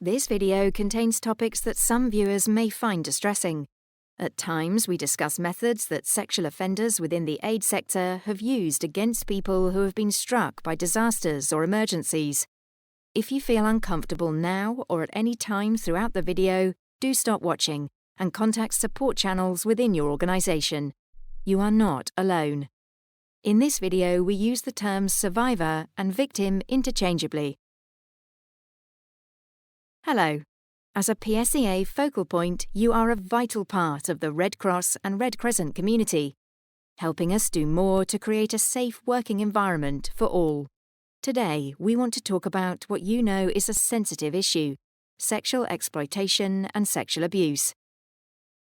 This video contains topics that some viewers may find distressing. At times, we discuss methods that sexual offenders within the aid sector have used against people who have been struck by disasters or emergencies. If you feel uncomfortable now or at any time throughout the video, do stop watching and contact support channels within your organisation. You are not alone. In this video, we use the terms survivor and victim interchangeably. Hello. As a PSEA focal point, you are a vital part of the Red Cross and Red Crescent community, helping us do more to create a safe working environment for all. Today, we want to talk about what you know is a sensitive issue: sexual exploitation and sexual abuse.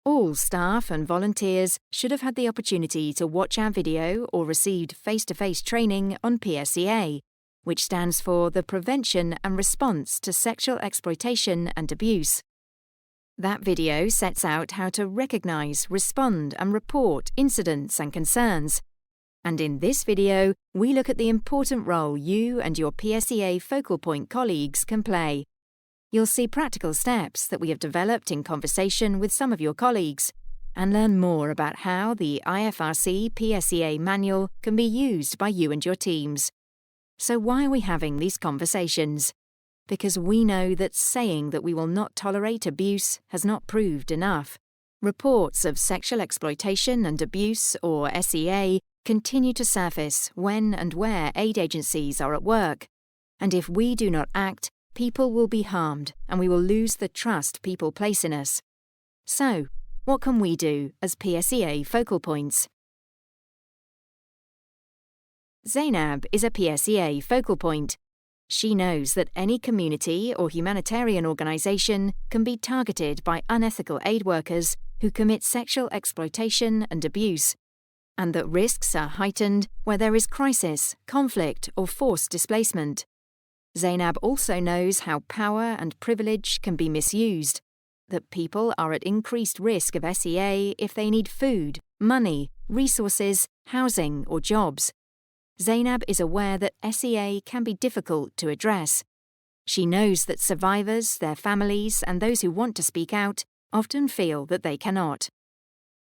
All staff and volunteers should have had the opportunity to watch our video or received face-to-face training on PSEA, which stands for the Prevention and Response to Sexual Exploitation and Abuse. That video sets out how to recognise, respond and report incidents and concerns. And in this video, we look at the important role you and your PSEA focal point colleagues can play. You'll see practical steps that we have developed in conversation with some of your colleagues, and learn more about how the IFRC PSEA manual can be used by you and your teams. So why are we having these conversations? Because we know that saying that we will not tolerate abuse has not proved enough. Reports of sexual exploitation and abuse, or SEA, continue to surface when and where aid agencies are at work. And if we do not act, people will be harmed and we will lose the trust people place in us. So, what can we do as PSEA focal points? Zainab is a PSEA focal point. She knows that any community or humanitarian organisation can be targeted by unethical aid workers who commit sexual exploitation and abuse, and that risks are heightened where there is crisis, conflict or forced displacement. Zainab also knows how power and privilege can be misused, that people are at increased risk of SEA if they need food, money, resources, housing or jobs. Zainab is aware that SEA can be difficult to address. She knows that survivors, their families, and those who want to speak out often feel that they cannot.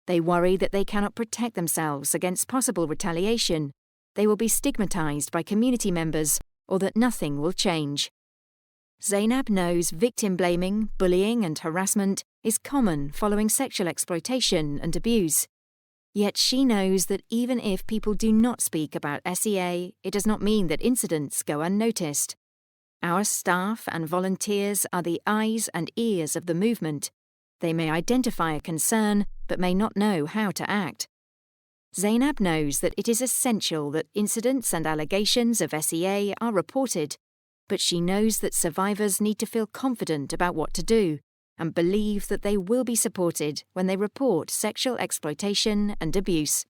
They worry that they cannot protect themselves against possible retaliation, they will be stigmatized by community members, or that nothing will change. Zainab knows victim blaming, bullying, and harassment is common following sexual exploitation and abuse. Yet she knows that even if people do not speak about SEA, it does not mean that incidents go unnoticed. Our staff and volunteers are the eyes and ears of the movement. They may identify a concern, but may not know how to act. Zainab knows that it is essential that incidents and allegations of SEA are reported, but she knows that survivors need to feel confident about what to do, and believe that they will be supported when they report sexual exploitation and abuse.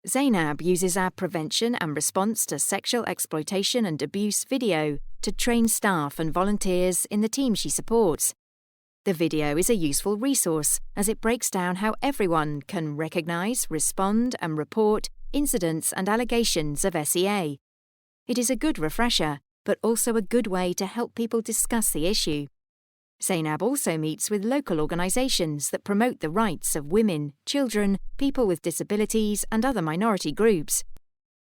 Zainab uses our Prevention and Response to Sexual Exploitation and Abuse video to train staff and volunteers in the team she supports. The video is a useful resource as it breaks down how everyone can recognise, respond and report incidents and allegations of SEA. It is a good refresher, but also a good way to help people discuss the issue. Zainab also meets with local organisations that promote the rights of women, children, people with disabilities and other minority groups.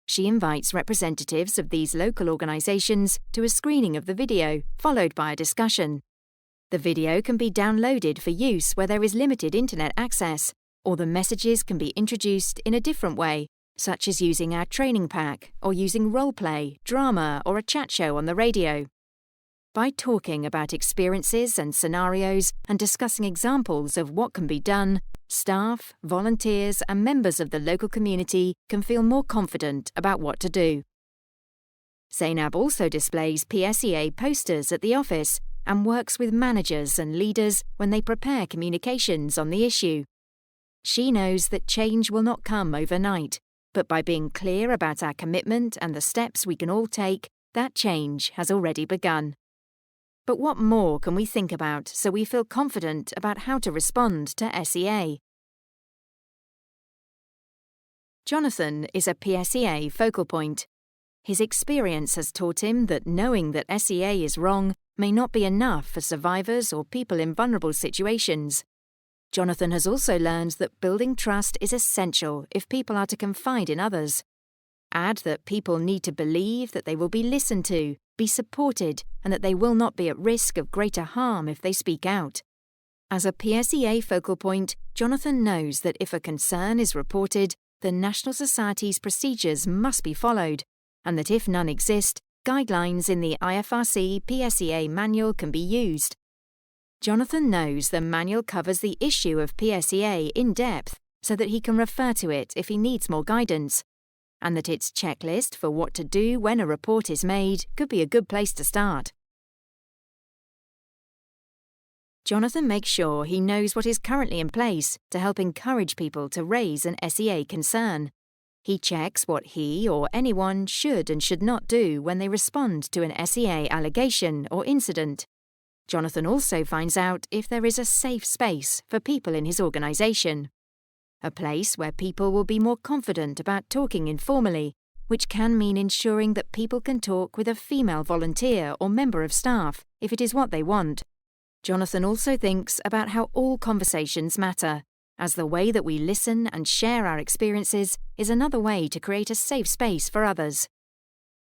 She invites representatives of these local organisations to a screening of the video, followed by a discussion. The video can be downloaded for use where there is limited internet access, or the messages can be introduced in a different way, such as using our training pack or using role-play, drama or a chat show on the radio. By talking about experiences and scenarios and discussing examples of what can be done, staff, volunteers and members of the local community can feel more confident about what to do. Zainab also displays PSEA posters at the office and works with managers and leaders when they prepare communications on the issue. She knows that change will not come overnight, but by being clear about our commitment and the steps we can all take, that change has already begun. But what more can we think about so we feel confident about how to respond to SEA? Jonathan is a PSEA focal point. His experience has taught him that knowing that SEA is wrong may not be enough for survivors or people in vulnerable situations. Jonathan has also learned that building trust is essential if people are to confide in others. Add that people need to believe that they will be listened to, be supported, and that they will not be at risk of greater harm if they speak out. As a PSEA focal point, Jonathan knows that if a concern is reported, the National Society's procedures must be followed, and that if none exist, guidelines in the IFRC PSEA manual can be used. Jonathan knows the manual covers the issue of PSEA in depth so that he can refer to it if he needs more guidance, and that its checklist for what to do when a report is made could be a good place to start. Jonathan makes sure he knows what is currently in place to help encourage people to raise an SEA concern. He checks what he or anyone should and should not do when they respond to an SEA allegation or incident. Jonathan also finds out if there is a safe space for people in his organisation. A place where people will be more confident about talking informally, which can mean ensuring that people can talk with a female volunteer or member of staff if it is what they want. Jonathan also thinks about how all conversations matter, as the way that we listen and share our experiences is another way to create a safe space for others.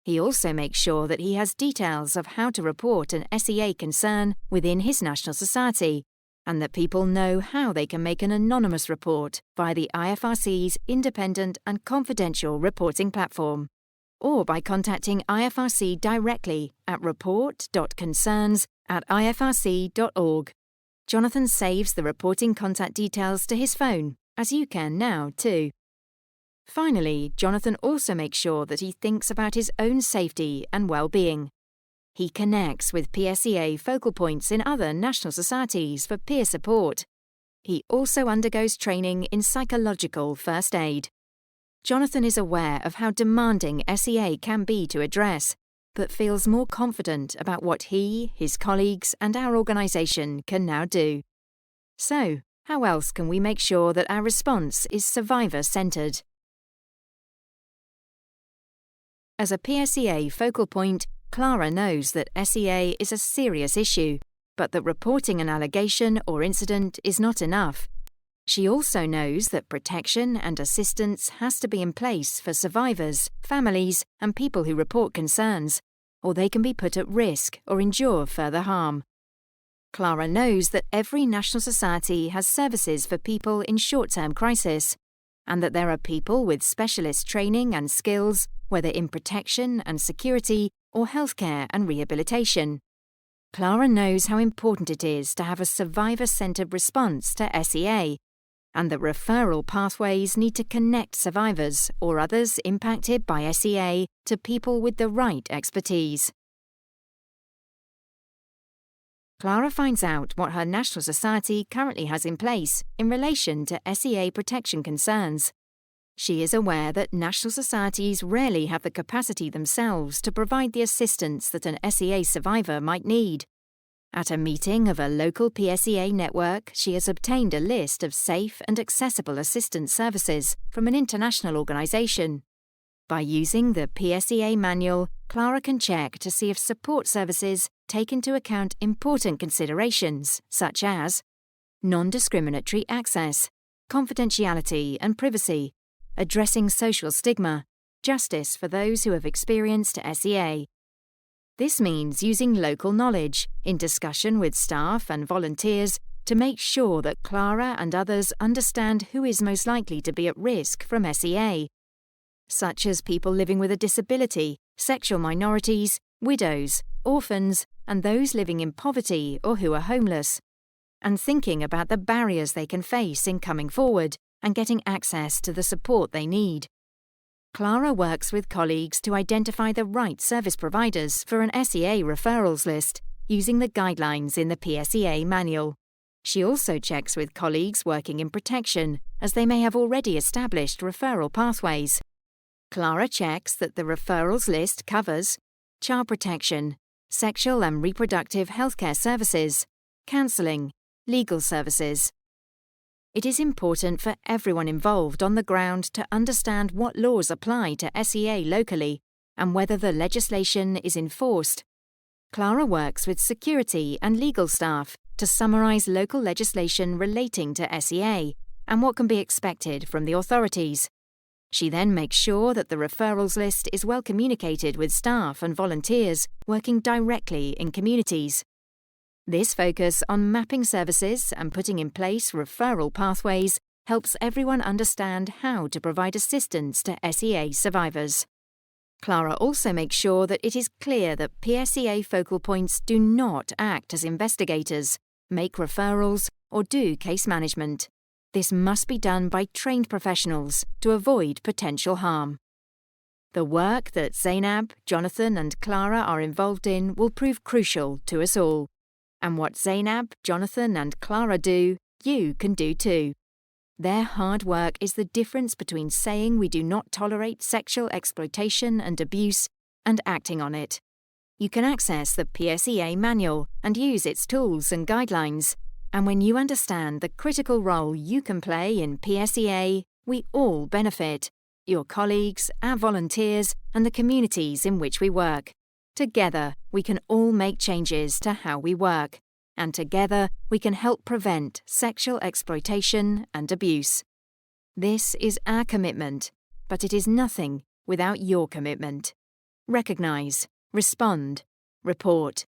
He also makes sure that he has details of how to report an SEA concern within his National Society, and that people know how they can make an anonymous report via the IFRC's independent and confidential reporting platform, or by contacting IFRC directly at report.concerns@ifrc.org. Jonathan saves the reporting contact details to his phone, as you can now too. Finally, Jonathan also makes sure that he thinks about his own safety and well-being. He connects with PSEA focal points in other national societies for peer support. He also undergoes training in psychological first aid. Jonathan is aware of how demanding SEA can be to address, but feels more confident about what he, his colleagues, and our organisation can now do. So, how else can we make sure that our response is survivor-centred? As a PSEA focal point, Clara knows that SEA is a serious issue, but that reporting an allegation or incident is not enough. She also knows that protection and assistance has to be in place for survivors, families, and people who report concerns, or they can be put at risk or endure further harm. Clara knows that every national society has services for people in short-term crisis, and that there are people with specialist training and skills, whether in protection and security or healthcare and rehabilitation. Clara knows how important it is to have a survivor-centred response to SEA, and that referral pathways need to connect survivors or others impacted by SEA to people with the right expertise. Clara finds out what her national society currently has in place in relation to SEA protection concerns. She is aware that national societies rarely have the capacity themselves to provide the assistance that an SEA survivor might need. At a meeting of a local PSEA network, she has obtained a list of safe and accessible assistance services from an international organisation. By using the PSEA manual, Clara can check to see if support services take into account important considerations such as non-discriminatory access, confidentiality and privacy, addressing social stigma, justice for those who have experienced SEA. This means using local knowledge in discussion with staff and volunteers to make sure that Clara and others understand who is most likely to be at risk from SEA, such as people living with a disability, sexual minorities, widows, orphans, and those living in poverty or who are homeless, and thinking about the barriers they can face in coming forward and getting access to the support they need. Clara works with colleagues to identify the right service providers for an SEA referrals list using the guidelines in the PSEA manual. She also checks with colleagues working in protection, as they may have already established referral pathways. Clara checks that the referrals list covers child protection, sexual and reproductive healthcare services, counselling, legal services. It is important for everyone involved on the ground to understand what laws apply to SEA locally and whether the legislation is enforced. Clara works with security and legal staff to summarise local legislation relating to SEA and what can be expected from the authorities. She then makes sure that the referrals list is well communicated with staff and volunteers working directly in communities. This focus on mapping services and putting in place referral pathways helps everyone understand how to provide assistance to SEA survivors. Clara also makes sure that it is clear that PSEA focal points do not act as investigators, make referrals, or do case management. This must be done by trained professionals to avoid potential harm. The work that Zainab, Jonathan, and Clara are involved in will prove crucial to us all. And what Zainab, Jonathan, and Clara do, you can do too. Their hard work is the difference between saying we do not tolerate sexual exploitation and abuse and acting on it. You can access the PSEA manual and use its tools and guidelines. And when you understand the critical role you can play in PSEA, we all benefit. Your colleagues, our volunteers, and the communities in which we work. Together, we can all make changes to how we work. And together, we can help prevent sexual exploitation and abuse. This is our commitment, but it is nothing without your commitment. Recognise, respond, report.